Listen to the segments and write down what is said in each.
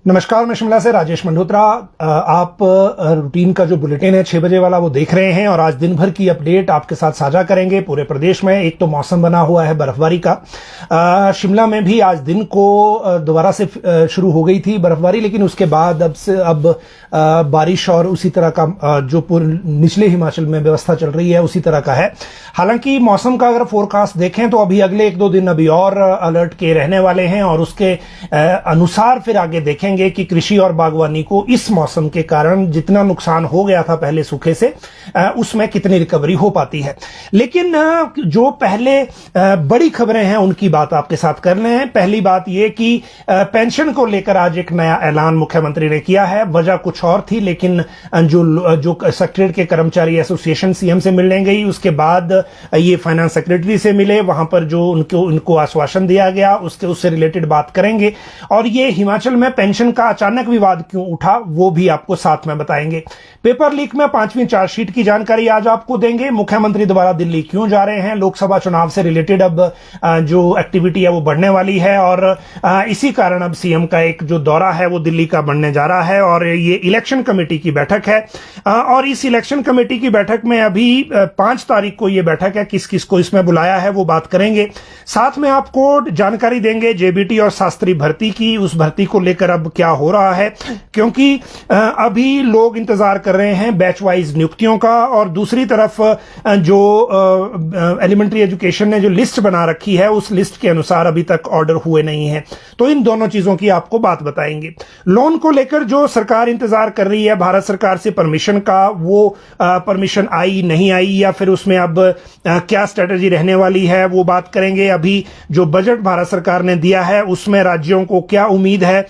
नमस्कार, मैं शिमला से राजेश मंडोत्रा। आप रूटीन का जो बुलेटिन है 6 बजे वाला वो देख रहे हैं और आज दिन भर की अपडेट आपके साथ साझा करेंगे पूरे प्रदेश में। एक तो मौसम बना हुआ है बर्फबारी का। शिमला में भी आज दिन को दोबारा से शुरू हो गई थी बर्फबारी, लेकिन उसके बाद अब बारिश और उसी तरह का जो पूरे निचले हिमाचल में व्यवस्था चल रही है उसी तरह का है। हालांकि मौसम का अगर फोरकास्ट देखें तो अभी अगले 1-2 दिन अभी और अलर्ट के रहने वाले हैं और उसके अनुसार फिर आगे देखेंगे कि कृषि और बागवानी को इस मौसम के कारण जितना नुकसान हो गया था पहले सूखे से उसमें कितनी रिकवरी हो पाती है। लेकिन जो पहले बड़ी खबरें हैं उनकी बात आपके साथ कर रहे हैं। पहली बात यह कि पेंशन को लेकर आज एक नया ऐलान मुख्यमंत्री ने किया है। वजह कुछ और थी, लेकिन जो सेक्रेटरीट के कर्मचारी एसोसिएशन सीएम से मिलने गई, उसके बाद ये फाइनेंस सेक्रेटरी से मिले, वहां पर जो उनको आश्वासन दिया गया उससे रिलेटेड बात करेंगे। और ये हिमाचल में पेंशन का अचानक विवाद क्यों उठा वो भी आपको साथ में बताएंगे। पेपर लीक में 5वीं चार्जशीट की जानकारी आज आपको देंगे। मुख्यमंत्री दोबारा दिल्ली क्यों जा रहे हैं, लोकसभा चुनाव से रिलेटेड अब जो एक्टिविटी है वो बढ़ने वाली है और इसी कारण अब सीएम का एक जो दौरा है वो दिल्ली का बढ़ने जा रहा है। और ये इलेक्शन कमेटी की बैठक है और इस इलेक्शन कमेटी की बैठक में अभी 5 तारीख को ये बैठक है, किस किस को इसमें बुलाया है वो बात करेंगे। साथ में आपको जानकारी देंगे जेबीटी और शास्त्री भर्ती की, उस भर्ती को लेकर अब क्या हो रहा है, क्योंकि अभी लोग इंतजार कर रहे हैं बैच वाइज नियुक्तियों का। और दूसरी तरफ जो एलिमेंट्री एजुकेशन ने जो लिस्ट बना रखी है उस लिस्ट के अनुसार अभी तक ऑर्डर हुए नहीं है, तो इन दोनों चीजों की आपको बात बताएंगे। लोन को लेकर जो सरकार इंतजार कर रही है भारत सरकार से परमिशन का, वो परमिशन आई नहीं आई या फिर उसमें अब क्या स्ट्रेटेजी रहने वाली है वो बात करेंगे। अभी जो बजट भारत सरकार ने दिया है उसमें राज्यों को क्या उम्मीद है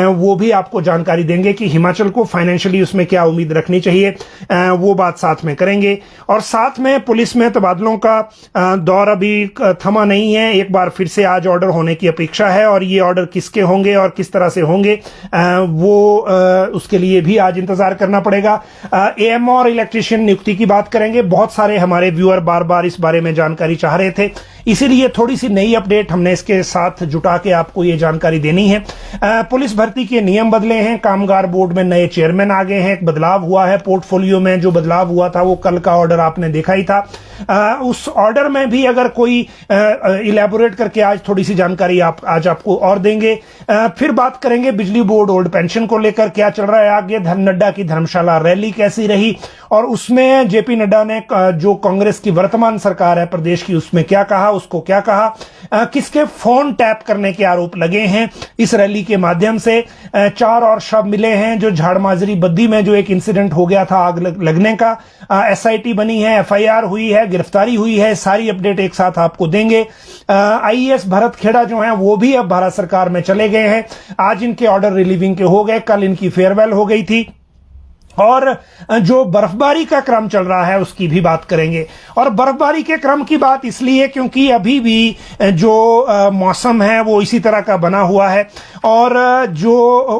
वो भी आपको जानकारी देंगे कि हिमाचल को फाइनेंशियली उसमें क्या उम्मीद रखनी चाहिए, वो बात साथ में करेंगे। और साथ में पुलिस में तबादलों का दौर अभी थमा नहीं है, एक बार फिर से आज ऑर्डर होने की अपेक्षा है और ये ऑर्डर किसके होंगे और किस तरह से होंगे वो उसके लिए भी आज इंतजार करना पड़ेगा। एएम और इलेक्ट्रीशियन नियुक्ति की बात करेंगे। बहुत सारे हमारे व्यूअर बार बार इस बारे में जानकारी चाह रहे थे, इसीलिए थोड़ी सी नई अपडेट हमने इसके साथ जुटा के आपको ये जानकारी देनी है। पुलिस भर्ती के नियम बदले हैं, कामगार बोर्ड में नए चेयरमैन आ गए हैं, एक बदलाव हुआ है पोर्टफोलियो में। जो बदलाव हुआ था वो कल का ऑर्डर आपने देखा ही था। उस ऑर्डर में भी अगर कोई इलेबोरेट करके आज थोड़ी सी जानकारी आज आपको और देंगे। फिर बात करेंगे बिजली बोर्ड ओल्ड पेंशन को लेकर क्या चल रहा है आगे। नड्डा की धर्मशाला रैली कैसी रही और उसमें जेपी नड्डा ने जो कांग्रेस की वर्तमान सरकार है प्रदेश की उसमें क्या कहा, उसको क्या कहा। किसके फोन टैप करने के आरोप लगे हैं इस रैली के माध्यम से। 4 और शव मिले हैं जो झाड़माजरी बद्दी में जो एक इंसिडेंट हो गया था आग लगने का। एसआईटी बनी है, एफआईआर हुई है, गिरफ्तारी हुई है, सारी अपडेट एक साथ आपको देंगे। आईएएस भरत खेड़ा जो हैं वो भी अब भारत सरकार में चले गए हैं। आज इनके ऑर्डर रिलीविंग के हो गए, कल इनकी फेयरवेल हो गई थी। और जो बर्फबारी का क्रम चल रहा है उसकी भी बात करेंगे। और बर्फबारी के क्रम की बात इसलिए क्योंकि अभी भी जो मौसम है वो इसी तरह का बना हुआ है और जो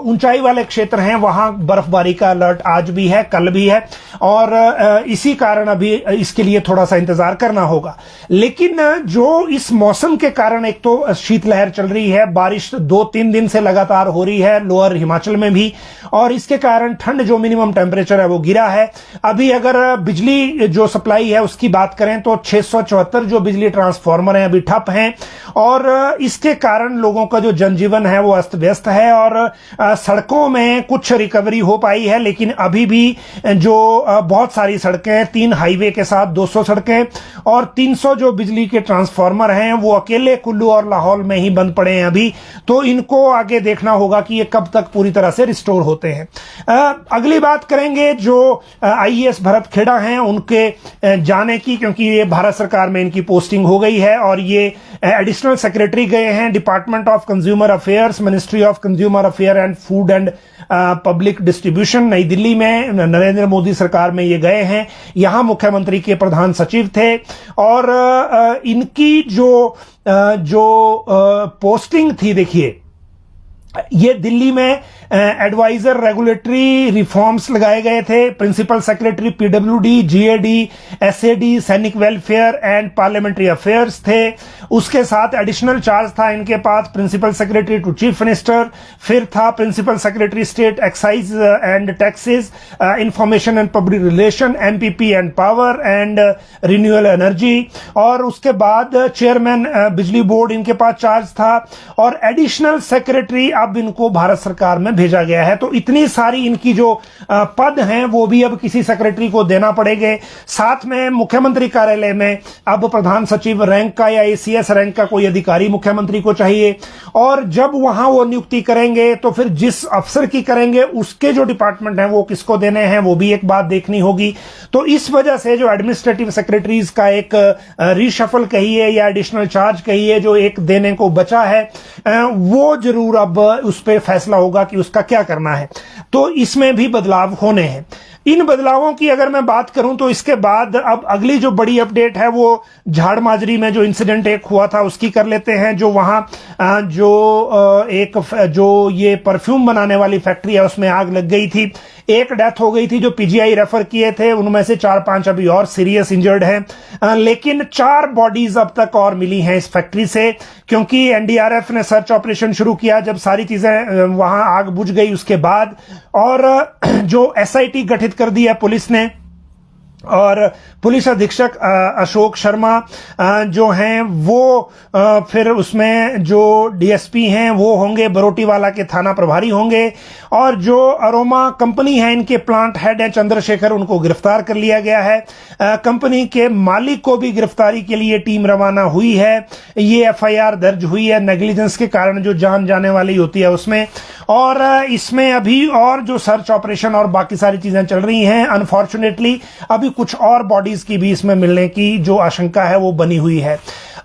ऊंचाई वाले क्षेत्र हैं वहां बर्फबारी का अलर्ट आज भी है, कल भी है और इसी कारण अभी इसके लिए थोड़ा सा इंतजार करना होगा। लेकिन जो इस मौसम के कारण एक तो शीतलहर चल रही है, बारिश 2-3 दिन से लगातार हो रही है लोअर हिमाचल में भी, और इसके कारण ठंड जो मिनिमम टेम्परेचर है वो गिरा है। अभी अगर बिजली जो सप्लाई है उसकी बात करें तो 674 जो बिजली ट्रांसफार्मर हैं अभी ठप हैं और इसके कारण लोगों का जो जनजीवन है वो अस्त व्यस्त है और सड़कों में कुछ रिकवरी हो पाई है, लेकिन अभी भी जो बहुत सारी सड़कें, 3 हाईवे के साथ 200 सड़कें और 300 जो बिजली के ट्रांसफार्मर हैं वो अकेले कुल्लू और लाहौल में ही बंद पड़े हैं अभी। तो इनको आगे देखना होगा कि ये कब तक पूरी तरह से रिस्टोर होते हैं। अगली बात करेंगे जो आईएएस भरत खेड़ा हैं उनके जाने की, क्योंकि ये भारत सरकार में इनकी पोस्टिंग हो गई है और ये एडिशनल सेक्रेटरी गए हैं department of consumer affairs, ministry of consumer affair and food and public distribution, नई दिल्ली में नरेंद्र मोदी सरकार में ये गए हैं। यहां मुख्यमंत्री के प्रधान सचिव थे और इनकी जो पोस्टिंग थी, देखिए ये दिल्ली में एडवाइजर रेगुलेटरी रिफॉर्म्स लगाए गए थे। Principal secretary PWD, GAD, SAD, Sainik welfare and parliamentary affairs थे। उसके साथ एडिशनल चार्ज था इनके पास principal secretary to chief minister, फिर था principal secretary state excise and taxes, information and public relation, MPP and power and renewable energy, और उसके बाद चेयरमैन बिजली बोर्ड इनके पास चार्ज था, और एडिशनल सेक्रेटरी अब इनको भारत सरकार में भेजा गया है। तो इतनी सारी इनकी जो पद हैं वो भी अब किसी सेक्रेटरी को देना पड़ेंगे। साथ में मुख्यमंत्री कार्यालय में अब प्रधान सचिव रैंक का या एसीएस रैंक का कोई अधिकारी मुख्यमंत्री को चाहिए, और जब वहां वो नियुक्ति करेंगे तो फिर जिस अफसर की करेंगे उसके जो डिपार्टमेंट हैं वो किसको देने हैं वो भी एक बात देखनी होगी। तो इस वजह से जो एडमिनिस्ट्रेटिव सेक्रेटरीज का एक रीशफल कहिए या एडिशनल चार्ज कहिए जो एक देने को बचा है, वो जरूर अब उस पर फैसला होगा कि उसका क्या करना है। तो इसमें भी बदलाव होने हैं। इन बदलावों की अगर मैं बात करूं तो इसके बाद अब अगली जो बड़ी अपडेट है वो झाड़ माजरी में जो इंसिडेंट एक हुआ था उसकी कर लेते हैं। जो वहां जो ये परफ्यूम बनाने वाली फैक्ट्री है उसमें आग लग गई थी, एक डेथ हो गई थी जो पीजीआई रेफर किए थे, उनमें से 4-5 अभी और सीरियस इंजर्ड हैं, लेकिन 4 बॉडीज अब तक और मिली हैं इस फैक्ट्री से, क्योंकि एनडीआरएफ ने सर्च ऑपरेशन शुरू किया जब सारी चीजें वहां आग बुझ गई उसके बाद, और जो एसआईटी गठित कर दी है पुलिस ने, और पुलिस अधीक्षक अशोक शर्मा जो हैं वो फिर उसमें जो डीएसपी हैं वो होंगे, बरोटीवाला के थाना प्रभारी होंगे, और जो अरोमा कंपनी है इनके प्लांट हेड है चंद्रशेखर, उनको गिरफ्तार कर लिया गया है। कंपनी के मालिक को भी गिरफ्तारी के लिए टीम रवाना हुई है। ये एफआईआर दर्ज हुई है नेग्लिजेंस के कारण जो जान जाने वाली होती है उसमें, और इसमें अभी और जो सर्च ऑपरेशन और बाकी सारी चीजें चल रही हैं। अनफॉर्चुनेटली अभी कुछ और बॉडीज की भी इसमें मिलने की जो आशंका है वो बनी हुई है।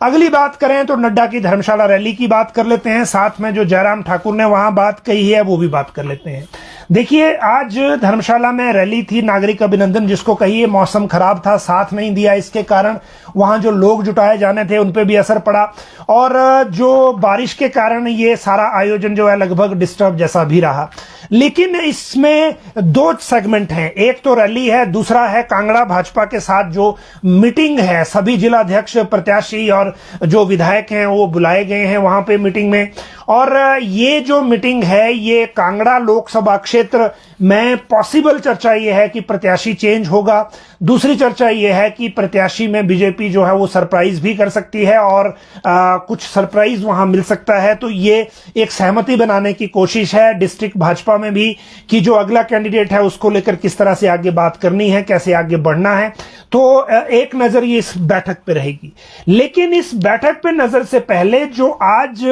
अगली बात करें तो नड्डा की धर्मशाला रैली की बात कर लेते हैं, साथ में जो जयराम ठाकुर ने वहां बात कही है वो भी बात कर लेते हैं। देखिए, आज धर्मशाला में रैली थी नागरिक अभिनंदन जिसको कहिए, मौसम खराब था, साथ नहीं दिया, इसके कारण वहां जो लोग जुटाए जाने थे उन पे भी असर पड़ा, और जो बारिश के कारण ये सारा आयोजन जो है लगभग डिस्टर्ब जैसा भी रहा। लेकिन इसमें 2 सेगमेंट हैं, एक तो रैली है, दूसरा है कांगड़ा भाजपा के साथ जो मीटिंग है। सभी जिलाध्यक्ष, प्रत्याशी और जो विधायक हैं वो बुलाए गए हैं वहां पे मीटिंग में, और ये जो मीटिंग है ये कांगड़ा लोकसभा क्षेत्र में पॉसिबल चर्चा ये है कि प्रत्याशी चेंज होगा। दूसरी चर्चा ये है कि प्रत्याशी में बीजेपी जो है वो सरप्राइज भी कर सकती है और कुछ सरप्राइज वहां मिल सकता है। तो ये एक सहमति बनाने की कोशिश है डिस्ट्रिक्ट भाजपा में भी कि जो अगला कैंडिडेट है उसको लेकर किस तरह से आगे बात करनी है, कैसे आगे बढ़ना है। तो एक नजर ये इस बैठक पे रहेगी। लेकिन इस बैठक पे नजर से पहले जो आज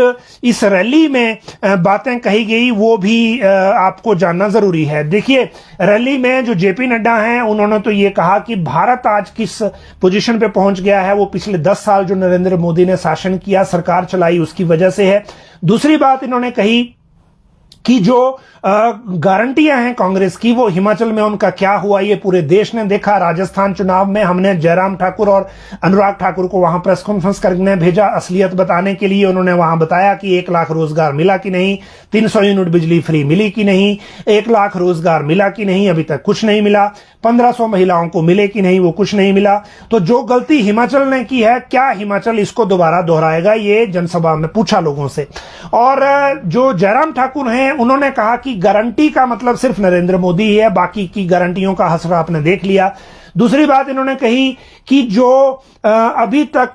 इस रैली में बातें कही गई वो भी आपको जानना जरूरी है। देखिए, रैली में जो जेपी नड्डा हैं उन्होंने तो ये कहा कि भारत आज किस पोजीशन पे पहुंच गया है वो पिछले 10 साल जो नरेंद्र मोदी ने शासन किया, सरकार चलाई, उसकी वजह से है। दूसरी बात इन्होंने कही कि जो गारंटियां हैं कांग्रेस की वो हिमाचल में उनका क्या हुआ ये पूरे देश ने देखा। राजस्थान चुनाव में हमने जयराम ठाकुर और अनुराग ठाकुर को वहां प्रेस कॉन्फ्रेंस करने भेजा असलियत बताने के लिए। उन्होंने वहां बताया कि 1 लाख रोजगार मिला कि नहीं, 300 यूनिट बिजली फ्री मिली कि नहीं, 1 लाख रोजगार मिला कि नहीं, अभी तक कुछ नहीं मिला। 1500 महिलाओं को मिले कि नहीं, वो कुछ नहीं मिला। तो जो गलती हिमाचल ने की है, क्या हिमाचल इसको दोबारा दोहराएगा, ये जनसभा में पूछा लोगों से। और जो जयराम ठाकुर हैं उन्होंने कहा कि गारंटी का मतलब सिर्फ नरेंद्र मोदी ही है, बाकी की गारंटियों का हसरा आपने देख लिया। दूसरी बात इन्होंने कही कि जो अभी तक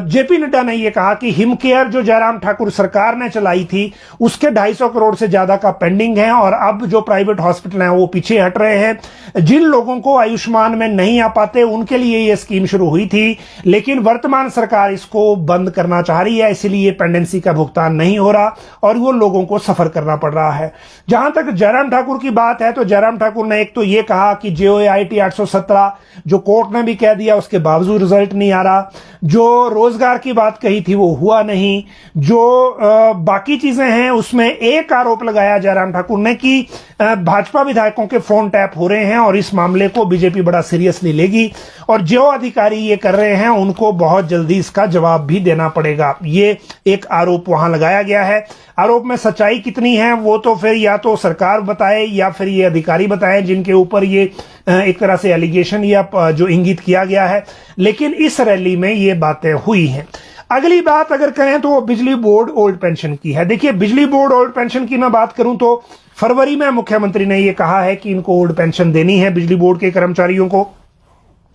जेपी नड्डा ने यह कहा कि हिमकेयर जो जयराम ठाकुर सरकार ने चलाई थी उसके 250 करोड़ से ज्यादा का पेंडिंग है, और अब जो प्राइवेट हॉस्पिटल हैं वो पीछे हट रहे हैं। जिन लोगों को आयुष्मान में नहीं आ पाते उनके लिए यह स्कीम शुरू हुई थी, लेकिन वर्तमान सरकार इसको बंद करना चाह रही है, इसलिए पेंडेंसी का भुगतान नहीं हो रहा और वो लोगों को सफर करना पड़ रहा है। जहां तक जयराम ठाकुर की बात है तो जयराम ठाकुर ने एक तो ये कहा कि जेओआईटी 817 जो कोर्ट ने भी कह दिया उसके बावजूद रिजल्ट नहीं आ रहा, जो रोजगार की बात कही थी वो हुआ नहीं, जो बाकी चीजें हैं उसमें एक आरोप लगाया जयराम ठाकुर ने कि भाजपा विधायकों के फोन टैप हो रहे हैं और इस मामले को बीजेपी बड़ा सीरियसली लेगी और जो अधिकारी ये कर रहे हैं उनको बहुत जल्दी इसका जवाब भी देना पड़ेगा। ये एक आरोप वहां लगाया गया है। आरोप में सच्चाई कितनी है वो तो फिर या तो सरकार बताए या फिर ये अधिकारी बताएं जिनके ऊपर ये एक तरह से एलिगेशन या जो इंगित किया गया है, लेकिन इस रैली में ये बातें हुई हैं। अगली बात अगर करें तो बिजली बोर्ड ओल्ड पेंशन की है। देखिए, बिजली बोर्ड ओल्ड पेंशन की मैं बात करूं तो फरवरी में मुख्यमंत्री ने यह कहा है कि इनको ओल्ड पेंशन देनी है बिजली बोर्ड के कर्मचारियों को,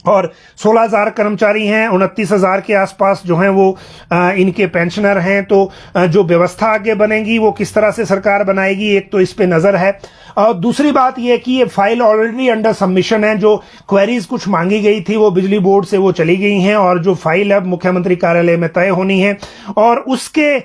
और 16,000 कर्मचारी हैं, 29,000 के आसपास जो हैं वो इनके पेंशनर हैं। तो जो व्यवस्था आगे बनेगी वो किस तरह से सरकार बनाएगी, एक तो इस पे नजर है। और दूसरी बात ये कि ये फाइल ऑलरेडी अंडर सबमिशन है, जो क्वेरीज कुछ मांगी गई थी वो बिजली बोर्ड से वो चली गई हैं और जो फाइल अब मुख्यमंत्री कार्यालय में तय होनी है और उसके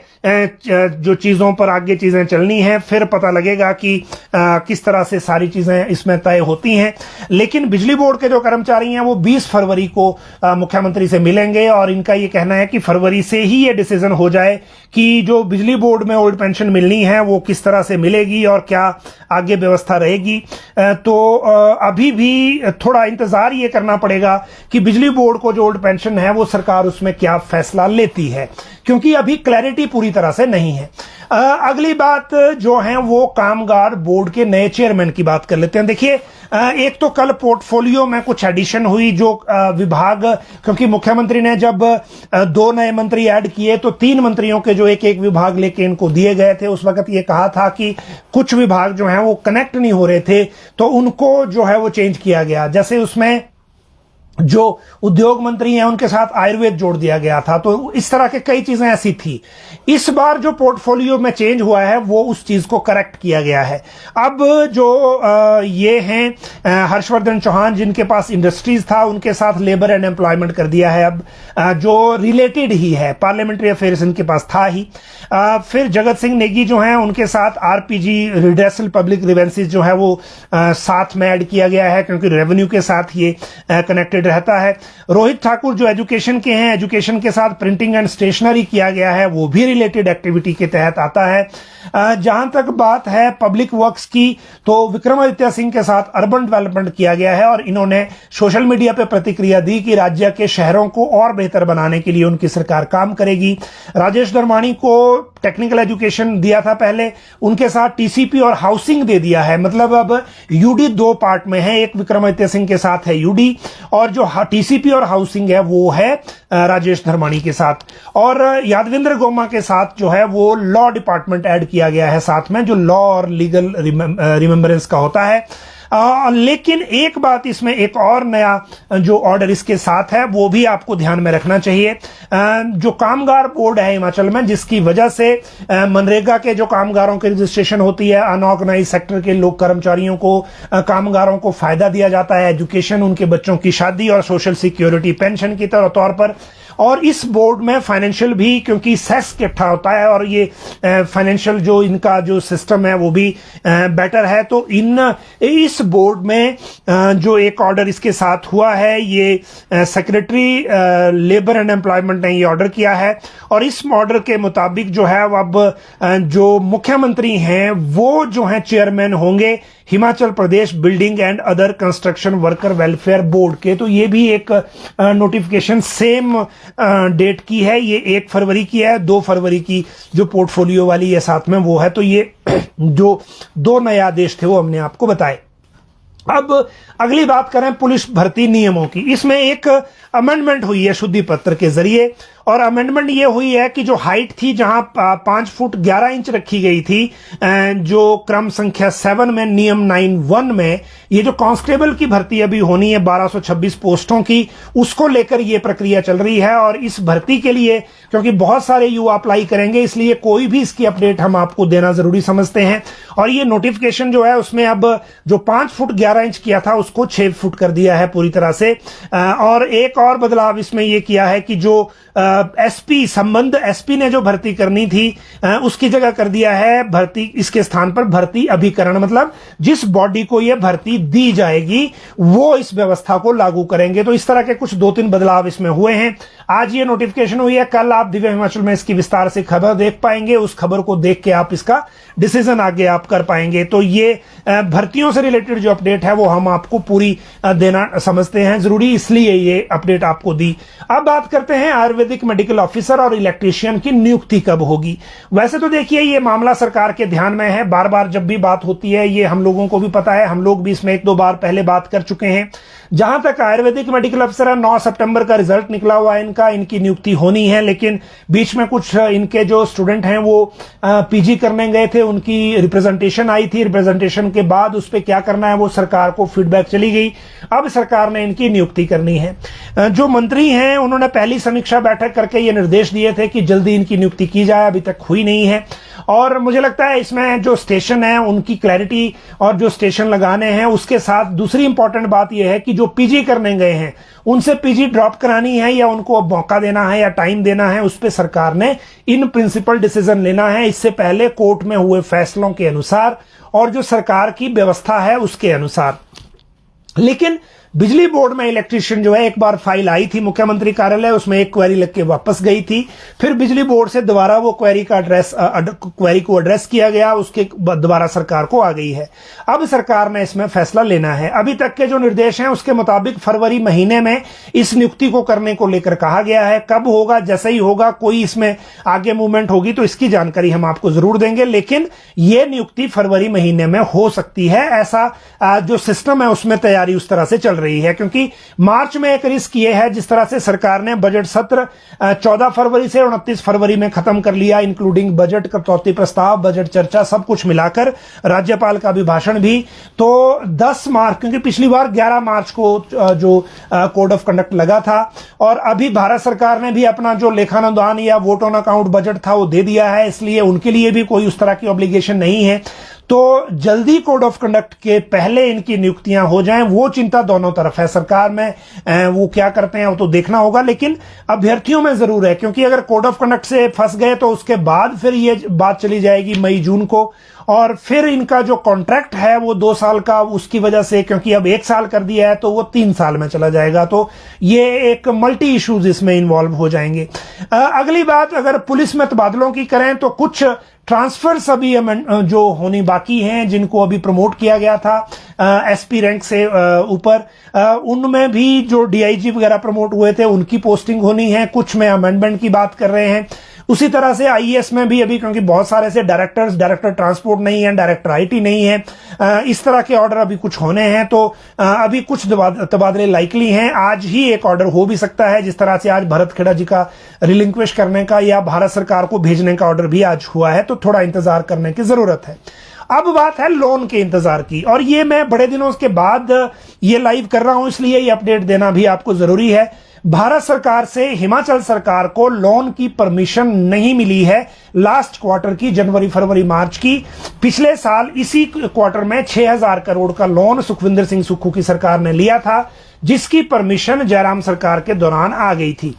जो चीजों पर आगे चीजें चलनी है, फिर पता लगेगा कि किस तरह से सारी चीजें इसमें तय होती हैं। लेकिन बिजली बोर्ड के जो कर्मचारी हैं वो 20 फरवरी को मुख्यमंत्री से मिलेंगे और इनका ये कहना है कि फरवरी से ही ये डिसीजन हो जाए कि जो बिजली बोर्ड में ओल्ड पेंशन मिलनी है वो किस तरह से मिलेगी और क्या आगे व्यवस्था रहेगी। तो अभी भी थोड़ा इंतजार ये करना पड़ेगा कि बिजली बोर्ड को जो ओल्ड पेंशन है वो सरकार उसमें क्या फैसला लेती है, क्योंकि अभी क्लैरिटी पूरी तरह से नहीं है। अगली बात जो है वो कामगार बोर्ड के नए चेयरमैन की बात कर लेते हैं। देखिए, एक तो कल पोर्टफोलियो में कुछ एडिशन हुई जो विभाग, क्योंकि मुख्यमंत्री ने जब 2 नए मंत्री ऐड किए तो 3 मंत्रियों के जो एक एक विभाग लेके इनको दिए गए थे, उस वक्त ये कहा था कि कुछ विभाग जो हैं वो कनेक्ट नहीं हो रहे थे तो उनको जो है वो चेंज किया गया। जैसे उसमें जो उद्योग मंत्री हैं उनके साथ आयुर्वेद जोड़ दिया गया था, तो इस तरह के कई चीजें ऐसी थी। इस बार जो पोर्टफोलियो में चेंज हुआ है वो उस चीज को करेक्ट किया गया है। अब जो ये हैं हर्षवर्धन चौहान जिनके पास इंडस्ट्रीज था उनके साथ लेबर एंड एम्प्लॉयमेंट कर दिया है, अब जो रिलेटेड ही है, पार्लियामेंट्री अफेयर्स इनके पास था ही। फिर जगत सिंह नेगी जो हैं उनके साथ आरपीजी रिड्रेसल पब्लिक ग्रीवेंसेस जो है वो साथ में ऐड किया गया है, क्योंकि रेवेन्यू के साथ ये कनेक्टेड रहता है। रोहित ठाकुर जो एजुकेशन के हैं, एजुकेशन के साथ प्रिंटिंग एंड स्टेशनरी किया गया है, वो भी रिलेटेड एक्टिविटी के तहत आता है। जहां तक बात है पब्लिक वर्क्स की, तो विक्रमादित्य सिंह के साथ अर्बन डेवलपमेंट किया गया है और इन्होंने सोशल मीडिया पे प्रतिक्रिया दी कि राज्य के शहरों को और बेहतर बनाने के लिए उनकी सरकार काम करेगी। राजेश धर्माणी को टेक्निकल एजुकेशन दिया था पहले, उनके साथ टीसीपी और हाउसिंग दे दिया है। मतलब अब यूडी 2 पार्ट में है, एक विक्रमादित्य सिंह के साथ है यूडी और जो टीसीपी और हाउसिंग है वो है राजेश धर्माणी के साथ, और यादविंद्र गोमा के साथ जो है वो लॉ डिपार्टमेंट ऐड किया गया है साथ में, जो लॉ और लीगल रिमेम्बरेंस का होता है। लेकिन एक बात इसमें एक और नया जो ऑर्डर इसके साथ है वो भी आपको ध्यान में रखना चाहिए। जो कामगार बोर्ड है हिमाचल में, जिसकी वजह से मनरेगा के जो कामगारों की रजिस्ट्रेशन होती है, अनऑर्गेनाइज सेक्टर के लोग कर्मचारियों को, कामगारों को फायदा दिया जाता है, एजुकेशन, उनके बच्चों की शादी और सोशल सिक्योरिटी पेंशन की तौर पर। और इस बोर्ड में फाइनेंशियल भी, क्योंकि सेस इकट्ठा होता है और ये फाइनेंशियल जो इनका जो सिस्टम है वो भी बेटर है, तो इस बोर्ड में जो एक ऑर्डर इसके साथ हुआ है, ये सेक्रेटरी लेबर एंड एम्प्लॉयमेंट ने ये ऑर्डर किया है और इस ऑर्डर के मुताबिक जो है अब जो मुख्यमंत्री हैं वो जो है चेयरमैन होंगे Himachal Pradesh building and other construction worker welfare board के। तो ये भी एक नोटिफिकेशन सेम डेट की है, ये 1 फरवरी की है, 2 फरवरी की जो पोर्टफोलियो वाली है साथ में वो है। तो ये जो 2 नए आदेश थे वो हमने आपको बताए। अब अगली बात करें पुलिस भर्ती नियमों की। इसमें एक अमेंडमेंट हुई है शुद्धि पत्र के जरिए, और अमेंडमेंट ये हुई है कि जो हाइट थी जहां 5 फुट 11 इंच रखी गई थी, जो क्रम संख्या 7 में नियम 9(1) में ये जो कांस्टेबल की भर्ती अभी होनी है 1226 पोस्टों की, उसको लेकर ये प्रक्रिया चल रही है। और इस भर्ती के लिए क्योंकि बहुत सारे युवा अप्लाई करेंगे, इसलिए कोई भी इसकी अपडेट हम आपको देना जरूरी समझते हैं। और ये नोटिफिकेशन जो है उसमें अब जो 5 फुट 11 इंच किया था उसको 6 फुट कर दिया है पूरी तरह से। और एक और बदलाव इसमें यह किया है कि जो एसपी संबंध एसपी ने जो भर्ती करनी थी उसकी जगह कर दिया है भर्ती, इसके स्थान पर भर्ती अभिकरण, मतलब जिस बॉडी को यह भर्ती दी जाएगी वो इस व्यवस्था को लागू करेंगे। तो इस तरह के कुछ 2-3 बदलाव इसमें हुए हैं। आज ये नोटिफिकेशन हुई है, कल आप दिव्य हिमाचल में इसकी विस्तार से खबर देख पाएंगे। उस खबर को देख के आप इसका डिसीजन आगे आप कर पाएंगे। तो ये भर्तियों से रिलेटेड जो अपडेट है वो हम आपको पूरी देना समझते हैं जरूरी, इसलिए ये अपडेट आपको दी। अब बात करते हैं आयुर्वेदिक मेडिकल ऑफिसर और इलेक्ट्रीशियन की नियुक्ति कब होगी। वैसे तो देखिए ये मामला सरकार के ध्यान में है, बार बार जब भी बात होती है ये हम लोगों को भी पता है, हम लोग भी इसमें 1-2 बार पहले बात कर चुके हैं। जहां तक आयुर्वेदिक मेडिकल अफसर है, 9 सितंबर का रिजल्ट निकला हुआ है इनकी नियुक्ति होनी है, लेकिन बीच में कुछ इनके जो स्टूडेंट हैं वो पीजी करने गए थे, उनकी रिप्रेजेंटेशन आई थी, रिप्रेजेंटेशन के बाद उस पर क्या करना है वो सरकार को फीडबैक चली गई। अब सरकार ने इनकी नियुक्ति करनी है। जो मंत्री हैं उन्होंने पहली समीक्षा बैठक करके ये निर्देश दिए थे कि जल्दी इनकी नियुक्ति की जाए, अभी तक हुई नहीं है। और मुझे लगता है इसमें जो स्टेशन है उनकी क्लैरिटी और जो स्टेशन लगाने हैं उसके साथ दूसरी इंपॉर्टेंट बात यह है कि जो पीजी करने गए हैं उनसे पीजी ड्रॉप करानी है या उनको अब मौका देना है या टाइम देना है, उस पर सरकार ने इन प्रिंसिपल डिसीजन लेना है, इससे पहले कोर्ट में हुए फैसलों के अनुसार और जो सरकार की व्यवस्था है उसके अनुसार। लेकिन बिजली बोर्ड में इलेक्ट्रीशियन जो है, एक बार फाइल आई थी मुख्यमंत्री कार्यालय, उसमें एक क्वेरी लग के वापस गई थी, फिर बिजली बोर्ड से दोबारा वो क्वेरी को एड्रेस किया गया, उसके दोबारा सरकार को आ गई है। अब सरकार ने इसमें फैसला लेना है। अभी तक के जो निर्देश हैं उसके मुताबिक फरवरी महीने में इस नियुक्ति को करने को लेकर कहा गया है। कब होगा, जैसे ही होगा कोई इसमें आगे मूवमेंट होगी तो इसकी जानकारी हम आपको जरूर देंगे, लेकिन यह नियुक्ति फरवरी महीने में हो सकती है। ऐसा जो सिस्टम है उसमें तैयारी उस तरह से चल रही है, क्योंकि मार्च में एक रिस्क ये है, जिस तरह से सरकार ने बजट सत्र 14 फरवरी से 29 फरवरी में खत्म कर लिया, इंक्लूडिंग बजट कटौती प्रस्ताव, बजट चर्चा, सब कुछ मिलाकर, राज्यपाल का अभिभाषण भी। तो 10 मार्च, क्योंकि पिछली बार 11 मार्च को जो कोड ऑफ कंडक्ट लगा था, और अभी भारत सरकार ने भी अपना जो लेखानुदान या वोट ऑन अकाउंट बजट था वो दे दिया है, इसलिए उनके लिए भी कोई उस तरह की ऑब्लिगेशन नहीं है। तो जल्दी कोड ऑफ कंडक्ट के पहले इनकी नियुक्तियां हो जाएं, वो चिंता दोनों तरफ है सरकार में। वो क्या करते हैं वो तो देखना होगा, लेकिन अभ्यर्थियों में जरूर है, क्योंकि अगर कोड ऑफ कंडक्ट से फंस गए तो उसके बाद फिर ये बात चली जाएगी मई जून को, और फिर इनका जो कॉन्ट्रैक्ट है वो 2 साल का, उसकी वजह से, क्योंकि अब 1 साल कर दिया है तो वो 3 साल में चला जाएगा। तो ये एक मल्टी इश्यूज इसमें इन्वॉल्व हो जाएंगे। अगली बात, अगर पुलिस में तबादलों की करें तो कुछ ट्रांसफर्स अभी जो होनी बाकी हैं, जिनको अभी प्रमोट किया गया था एसपी रैंक से ऊपर, उनमें भी जो डीआईजी वगैरह प्रमोट हुए थे उनकी पोस्टिंग होनी है। कुछ में अमेंडमेंट की बात कर रहे हैं। उसी तरह से आईएएस में भी अभी, क्योंकि बहुत सारे से डायरेक्टर ट्रांसपोर्ट नहीं है, डायरेक्टर आईटी नहीं है, इस तरह के ऑर्डर अभी कुछ होने हैं। तो अभी कुछ तबादले लाइकली हैं। आज ही एक ऑर्डर हो भी सकता है, जिस तरह से आज भरत खेड़ा जी का रिलिंक्विश करने का या भारत सरकार को भेजने का ऑर्डर भी आज हुआ है। तो थोड़ा इंतजार करने की जरूरत है। अब बात है लोन के इंतजार की, और ये मैं बड़े दिनों के बाद ये लाइव कर रहा हूं, इसलिए ये अपडेट देना भी आपको जरूरी है। भारत सरकार से हिमाचल सरकार को लोन की परमिशन नहीं मिली है लास्ट क्वार्टर की, जनवरी फरवरी मार्च की। पिछले साल इसी क्वार्टर में 6000 करोड़ का लोन सुखविंदर सिंह सुक्खू की सरकार ने लिया था, जिसकी परमिशन जयराम सरकार के दौरान आ गई थी।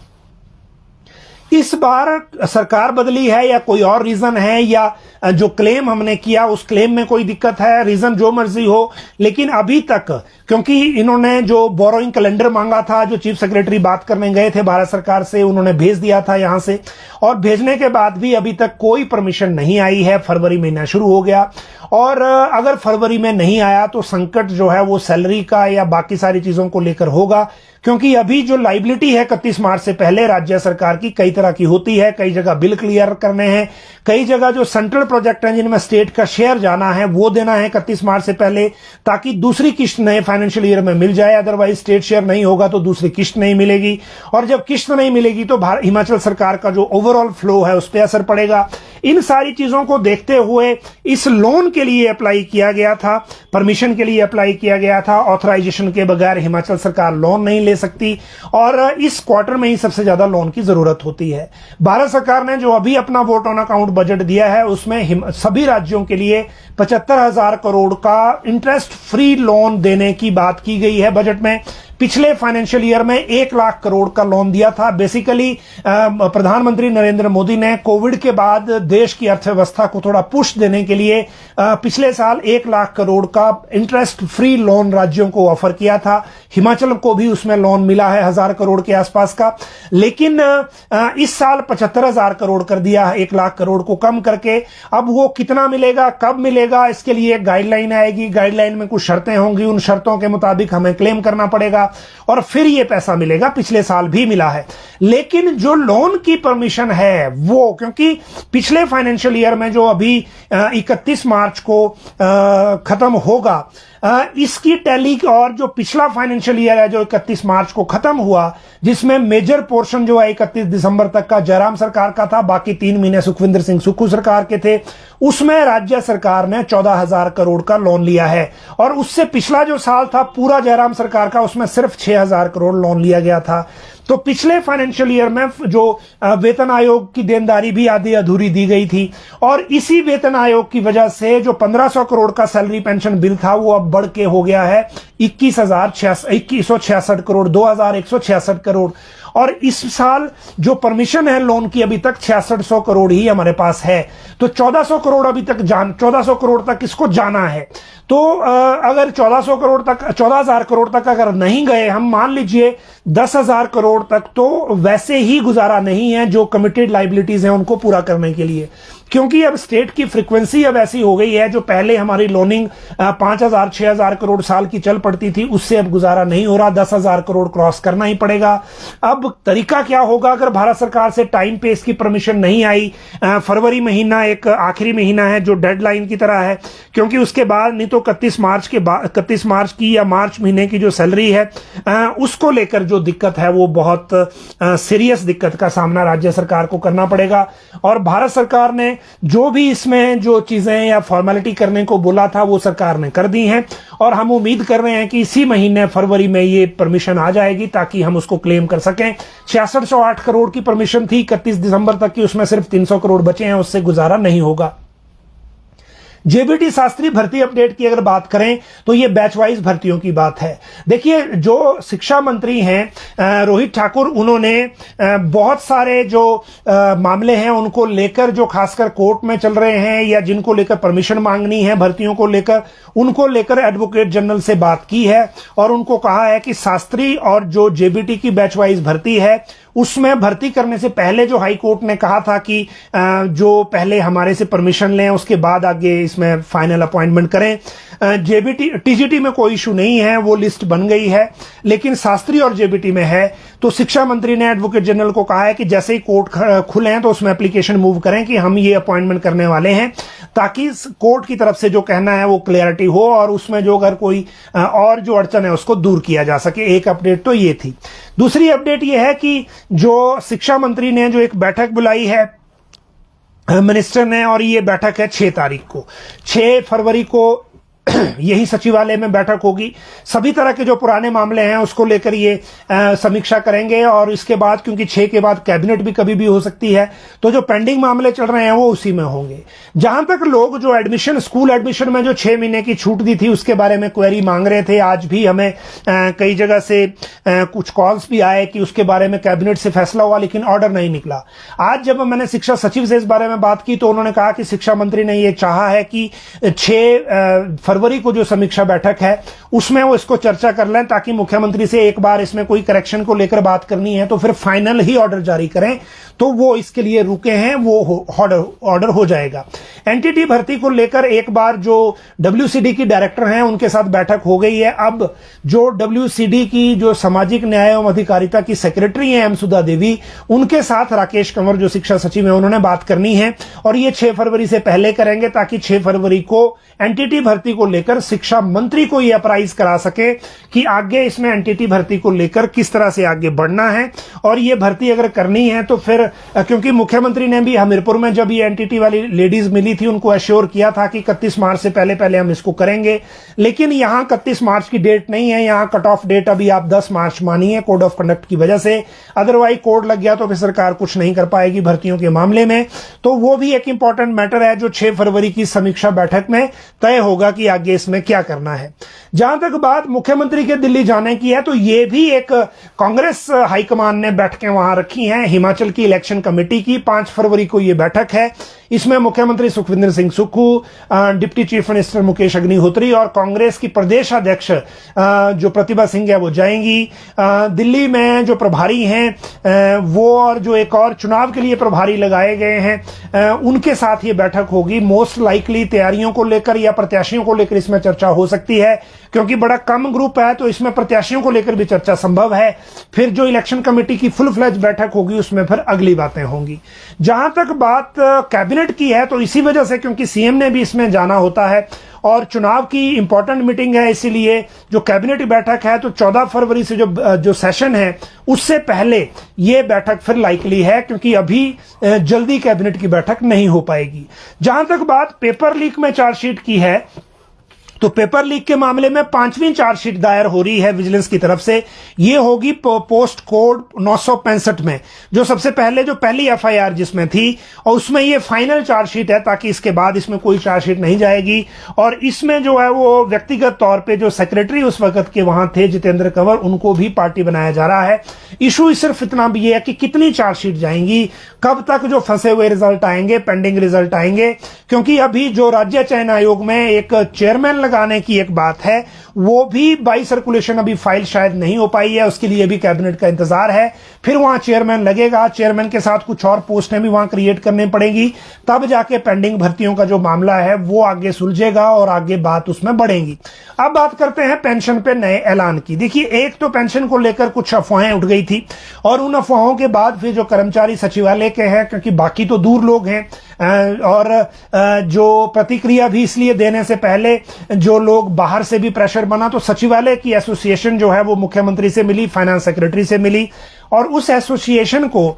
इस बार सरकार बदली है या कोई और रीजन है, या जो क्लेम हमने किया उस क्लेम में कोई दिक्कत है, रीजन जो मर्जी हो, लेकिन अभी तक, क्योंकि इन्होंने जो बोरोइंग कैलेंडर मांगा था, जो चीफ सेक्रेटरी बात करने गए थे भारत सरकार से, उन्होंने भेज दिया था यहां से, और भेजने के बाद भी अभी तक कोई परमिशन नहीं आई है। फरवरी महीना शुरू हो गया, और अगर फरवरी में नहीं आया तो संकट जो है वो सैलरी का या बाकी सारी चीजों को लेकर होगा, क्योंकि अभी जो लाइबिलिटी है 31 मार्च से पहले राज्य सरकार की कई तरह की होती है। कई जगह बिल क्लियर करने हैं, कई जगह जो सेंट्रल प्रोजेक्ट हैं जिनमें स्टेट का शेयर जाना है वो देना है 31 मार्च से पहले, ताकि दूसरी किस्त नए फाइनेंशियल ईयर में मिल जाए। अदरवाइज स्टेट शेयर नहीं होगा तो दूसरी किस्त नहीं मिलेगी, और जब किस्त नहीं मिलेगी तो हिमाचल सरकार का जो ओवरऑल फ्लो है उस पर असर पड़ेगा। इन सारी चीजों को देखते हुए इस लोन के लिए अप्लाई किया गया था, परमिशन के लिए अप्लाई किया गया था। ऑथराइजेशन के बगैर हिमाचल सरकार लोन नहीं ले सकती, और इस क्वार्टर में ही सबसे ज्यादा लोन की जरूरत होती है। भारत सरकार ने जो अभी अपना वोट ऑन अकाउंट बजट दिया है उसमें सभी राज्यों के लिए 75,000 करोड़ का इंटरेस्ट फ्री लोन देने की बात की गई है बजट में। पिछले फाइनेंशियल ईयर में 1 लाख करोड़ का लोन दिया था। बेसिकली प्रधानमंत्री नरेंद्र मोदी ने कोविड के बाद देश की अर्थव्यवस्था को थोड़ा पुश देने के लिए पिछले साल 1 लाख करोड़ का इंटरेस्ट फ्री लोन राज्यों को ऑफर किया था। हिमाचल को भी उसमें लोन मिला है 1000 करोड़ के आसपास का। लेकिन इस साल 75,000 करोड़ कर दिया है, 1 लाख करोड़ को कम करके। अब वो कितना मिलेगा, कब मिलेगा, इसके लिए एक गाइडलाइन आएगी। गाइडलाइन में कुछ शर्तें होंगी, उन शर्तों के मुताबिक हमें क्लेम करना पड़ेगा और फिर ये पैसा मिलेगा। पिछले साल भी मिला है। लेकिन जो लोन की परमिशन है वो, क्योंकि पिछले फाइनेंशियल ईयर में जो अभी 31 मार्च को खत्म होगा, इसकी टैली और जो पिछला फाइनेंशियल ईयर है जो 31 मार्च को खत्म हुआ, जिसमें मेजर पोर्शन जो है 31 दिसंबर तक का जयराम सरकार का था, बाकी 3 महीने सुखविंदर सिंह सुक्खू सरकार के थे, उसमें राज्य सरकार ने 14,000 करोड़ का लोन लिया है। और उससे पिछला जो साल था पूरा जयराम सरकार का, उसमें सिर्फ 6,000 करोड़ लोन लिया गया था। तो पिछले फाइनेंशियल ईयर में जो वेतन आयोग की देनदारी भी आधी अधूरी दी गई थी, और इसी वेतन आयोग की वजह से जो 1500 करोड़ का सैलरी पेंशन बिल था वो अब बढ़ के हो गया है 21,166 करोड़, 2,166 करोड़। और इस साल जो परमिशन है लोन की अभी तक 6600 करोड़ ही हमारे पास है। तो 1400 करोड़ अभी तक 1400 करोड़ तक इसको जाना है। तो अगर 1400 करोड़ तक, 14,000 करोड़ तक अगर नहीं गए, हम मान लीजिए 10,000 करोड़ तक, तो वैसे ही गुजारा नहीं है जो कमिटेड लाइबिलिटीज हैं उनको पूरा करने के लिए। क्योंकि अब स्टेट की फ्रीक्वेंसी अब ऐसी हो गई है, जो पहले हमारी लोनिंग 5,000 6,000 करोड़ साल की चल पड़ती थी, उससे अब गुजारा नहीं हो रहा, 10,000 करोड़ क्रॉस करना ही पड़ेगा। अब तरीका क्या होगा अगर भारत सरकार से टाइम पे इसकी परमिशन नहीं आई? फरवरी महीना एक आखिरी महीना है जो डेडलाइन की तरह है, क्योंकि उसके बाद नहीं तो 31 मार्च की या मार्च महीने की जो सैलरी है उसको लेकर जो दिक्कत है वो बहुत सीरियस दिक्कत का सामना राज्य सरकार को करना पड़ेगा। और भारत सरकार ने जो भी इसमें जो चीजें या फॉर्मेलिटी करने को बोला था वो सरकार ने कर दी हैं, और हम उम्मीद कर रहे हैं कि इसी महीने फरवरी में ये परमिशन आ जाएगी ताकि हम उसको क्लेम कर सकें। 6608 करोड़ की परमिशन थी 31 दिसंबर तक की, उसमें सिर्फ 300 करोड़ बचे हैं, उससे गुजारा नहीं होगा। जेबीटी शास्त्री भर्ती अपडेट की अगर बात करें तो ये बैच वाइज भर्तियों की बात है। देखिए, जो शिक्षा मंत्री हैं रोहित ठाकुर, उन्होंने बहुत सारे जो मामले हैं उनको लेकर, जो खासकर कोर्ट में चल रहे हैं या जिनको लेकर परमिशन मांगनी है भर्तियों को लेकर, उनको लेकर एडवोकेट जनरल से बात की है और उनको कहा है कि शास्त्री और जो जेबीटी की बैच वाइज भर्ती है उसमें भर्ती करने से पहले जो हाई कोर्ट ने कहा था कि जो पहले हमारे से परमिशन लें उसके बाद आगे इसमें फाइनल अपॉइंटमेंट करें। जेबीटी टीजीटी में कोई इशू नहीं है, वो लिस्ट बन गई है, लेकिन शास्त्री और जेबीटी में है। तो शिक्षा मंत्री ने एडवोकेट जनरल को कहा है कि जैसे ही कोर्ट खुले हैं तो उसमें एप्लीकेशन मूव करें कि हम ये अपॉइंटमेंट करने वाले हैं, ताकि कोर्ट की तरफ से जो कहना है वो क्लियरिटी हो और उसमें जो अगर कोई और जो अड़चन है उसको दूर किया जा सके। एक अपडेट तो ये थी। दूसरी अपडेट ये है कि जो शिक्षा मंत्री ने जो एक बैठक बुलाई है मिनिस्टर ने, और ये बैठक है 6 तारीख को, 6 फरवरी को यही सचिवालय में बैठक होगी। सभी तरह के जो पुराने मामले हैं उसको लेकर ये समीक्षा करेंगे, और इसके बाद क्योंकि 6 के बाद कैबिनेट भी कभी भी हो सकती है, तो जो पेंडिंग मामले चल रहे हैं वो उसी में होंगे। जहां तक लोग जो एडमिशन, स्कूल एडमिशन में जो 6 महीने की छूट दी थी उसके बारे में क्वेरी मांग रहे थे, आज भी हमें कई जगह से कुछ कॉल्स भी आए कि उसके बारे में कैबिनेट से फैसला हुआ लेकिन ऑर्डर नहीं निकला। आज जब मैंने शिक्षा सचिव से इस बारे में बात की तो उन्होंने कहा कि शिक्षा मंत्री ने ये चाहा है कि 6 फरवरी को जो समीक्षा बैठक है उसमें वो इसको चर्चा कर लें, ताकि मुख्यमंत्री से एक बार इसमें कोई करेक्शन को लेकर बात करनी है तो फिर फाइनल ही ऑर्डर जारी करें। तो वो इसके लिए रुके हैं, वो ऑर्डर हो जाएगा। एनटीटी भर्ती को लेकर एक बार जो डब्ल्यूसीडी की डायरेक्टर हैं उनके साथ बैठक हो गई है। अब जो डब्ल्यूसीडी की जो सामाजिक न्याय एवं अधिकारिता की सेक्रेटरी हैं एम सुधा देवी, उनके साथ राकेश कंवर जो शिक्षा सचिव है उन्होंने बात करनी है, और ये 6 फरवरी से पहले करेंगे ताकि 6 फरवरी को एनटीटी भर्ती को लेकर शिक्षा मंत्री को यह अप्राइज करा सके कि आगे इसमें एनटीटी भर्ती को लेकर किस तरह से आगे बढ़ना है। और ये भर्ती अगर करनी है तो फिर, क्योंकि मुख्यमंत्री ने भी हमीरपुर में जब ये एनटीटी वाली लेडीज मिली थी उनको एश्योर किया था कि 31 मार्च से पहले हम इसको करेंगे, लेकिन यहां 31 मार्च की डेट नहीं है, यहां कट ऑफ डेट अभी आप 10 मार्च मानिए कोड ऑफ कंडक्ट की वजह से, अदरवाइज कोड लग गया तो फिर सरकार कुछ नहीं कर पाएगी भर्तियों के मामले में। तो वो भी भी एक इंपॉर्टेंट मैटर है जो 6 फरवरी की समीक्षा बैठक में तय होगा कि आगे इसमें क्या करना है। जहां तक बात मुख्यमंत्री के दिल्ली जाने की है, तो ये भी एक कांग्रेस हाईकमान ने बैठकें वहां रखी हैं। हिमाचल की इलेक्शन कमेटी की 5 फरवरी को ये बैठक है। इसमें मुख्यमंत्री Sukhvinder Singh Sukhu, deputy chief minister Mukesh Agnihotri और कांग्रेस की प्रदेश अध्यक्ष जो प्रतिभा सिंह है वो जाएंगी। दिल्ली में जो प्रभारी हैं वो और जो एक और चुनाव के लिए प्रभारी लगाए गए हैं उनके साथ ये बैठक होगी। मोस्ट लाइकली तैयारियों को लेकर या प्रत्याशियों को लेकर इसमें चर्चा हो सकती है, क्योंकि बड़ा कम ग्रुप है तो इसमें प्रत्याशियों को लेकर भी चर्चा संभव है। फिर जो इलेक्शन कमेटी की फुल फ्लेज बैठक होगी उसमें फिर अगली बातें होंगी। जहां तक बात कैबिनेट की है, तो इसी वजह से क्योंकि सीएम ने भी इसमें जाना होता है और चुनाव की इंपॉर्टेंट मीटिंग है, इसीलिए जो कैबिनेट बैठक है तो 14 फरवरी से जो सेशन है उससे पहले ये बैठक फिर लाइकली है, क्योंकि अभी जल्दी कैबिनेट की बैठक नहीं हो पाएगी। जहां तक बात पेपर लीक में चार्जशीट की है, तो पेपर लीक के मामले में 5वीं चार्जशीट दायर हो रही है विजिलेंस की तरफ से। ये होगी पोस्ट कोड 965 में, जो सबसे पहले जो पहली एफआईआर जिसमें थी, और उसमें ये फाइनल चार्जशीट है, ताकि इसके बाद इसमें कोई चार्जशीट नहीं जाएगी। और इसमें जो है वो व्यक्तिगत तौर पे जो सेक्रेटरी उस वक्त के वहां थे जितेंद्र कंवर, उनको भी पार्टी बनाया जा रहा है। इशू सिर्फ इतना भी है कि कितनी चार्जशीट जाएंगी, कब तक जो फंसे हुए रिजल्ट आएंगे, पेंडिंग रिजल्ट आएंगे, क्योंकि अभी जो राज्य चयन आयोग में एक चेयरमैन लगाने की एक बात है, वो भी बाई सर्कुलेशन अभी फाइल शायद नहीं हो पाई है, उसके लिए भी कैबिनेट का इंतजार है। फिर वहां चेयरमैन लगेगा, चेयरमैन के साथ कुछ और पोस्टें भी वहां क्रिएट करनी पड़ेंगी, तब जाके पेंडिंग भर्तियों का जो मामला है वो आगे सुलझेगा और आगे बात उसमें बढ़ेगी। अब बात करते हैं पेंशन पे नए ऐलान की। देखिए, एक तो पेंशन को लेकर कुछ अफवाहें उठ गई थी, और उन अफवाहों के बाद फिर जो कर्मचारी सचिवालय के हैं, क्योंकि बाकी तो दूर लोग हैं, और जो प्रतिक्रिया भी इसलिए देने से पहले जो लोग बाहर से भी प्रेशर बना, तो सचिवालय की एसोसिएशन जो है वो मुख्यमंत्री से मिली, फाइनेंस सेक्रेटरी से मिली, और उस एसोसिएशन को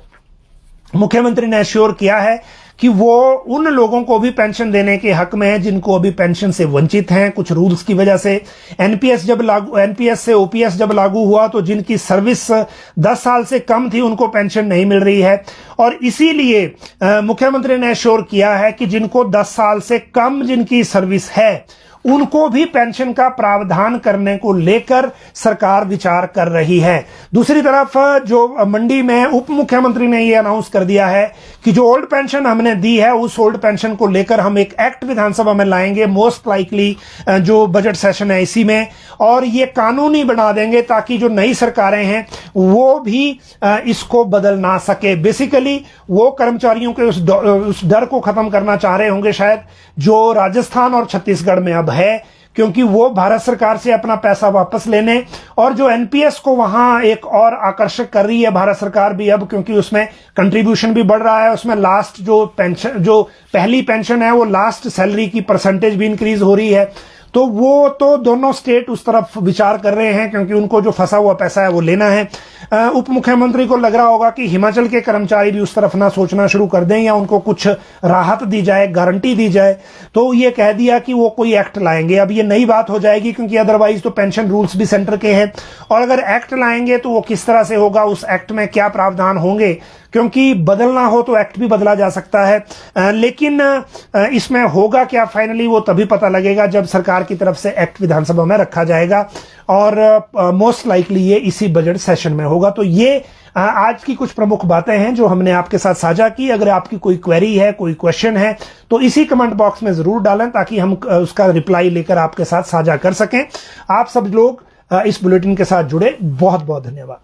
मुख्यमंत्री ने एश्योर किया है कि वो उन लोगों को भी पेंशन देने के हक में है जिनको अभी पेंशन से वंचित हैं, कुछ रूल्स की वजह से। एनपीएस से ओपीएस जब लागू हुआ तो जिनकी सर्विस 10 साल से कम थी उनको पेंशन नहीं मिल रही है, और इसीलिए मुख्यमंत्री ने एश्योर किया है कि जिनको 10 साल से कम जिनकी सर्विस है उनको भी पेंशन का प्रावधान करने को लेकर सरकार विचार कर रही है। दूसरी तरफ जो मंडी में उप मुख्यमंत्री ने यह अनाउंस कर दिया है कि जो ओल्ड पेंशन हमने दी है उस ओल्ड पेंशन को लेकर हम एक एक्ट विधानसभा में लाएंगे, मोस्ट लाइकली जो बजट सेशन है इसी में, और ये कानूनी बना देंगे ताकि जो नई सरकारें हैं वो भी इसको बदल ना सके। बेसिकली वो कर्मचारियों के उस डर को खत्म करना चाह रहे होंगे शायद, जो राजस्थान और छत्तीसगढ़ में अब है, क्योंकि वो भारत सरकार से अपना पैसा वापस लेने, और जो एनपीएस को वहां एक और आकर्षक कर रही है भारत सरकार भी अब, क्योंकि उसमें कंट्रीब्यूशन भी बढ़ रहा है, उसमें लास्ट जो पेंशन, जो पहली पेंशन है वो लास्ट सैलरी की परसेंटेज भी इंक्रीज हो रही है। तो वो तो दोनों स्टेट उस तरफ विचार कर रहे हैं, क्योंकि उनको जो फंसा हुआ पैसा है वो लेना है। उप मुख्यमंत्री को लग रहा होगा कि हिमाचल के कर्मचारी भी उस तरफ ना सोचना शुरू कर दें या उनको कुछ राहत दी जाए, गारंटी दी जाए, तो ये कह दिया कि वो कोई एक्ट लाएंगे। अब ये नई बात हो जाएगी, क्योंकि अदरवाइज तो पेंशन रूल्स भी सेंटर के हैं, और अगर एक्ट लाएंगे तो वो किस तरह से होगा, उस एक्ट में क्या प्रावधान होंगे, क्योंकि बदलना हो तो एक्ट भी बदला जा सकता है। लेकिन इसमें होगा क्या फाइनली वो तभी पता लगेगा जब सरकार की तरफ से एक्ट विधानसभा में रखा जाएगा, और मोस्ट लाइकली ये इसी बजट सेशन में होगा। तो ये आज की कुछ प्रमुख बातें हैं जो हमने आपके साथ साझा की। अगर आपकी कोई क्वेरी है, कोई क्वेश्चन है, तो इसी कमेंट बॉक्स में जरूर डालें ताकि हम उसका रिप्लाई लेकर आपके साथ साझा कर सकें। आप सब लोग इस बुलेटिन के साथ जुड़े, बहुत बहुत धन्यवाद।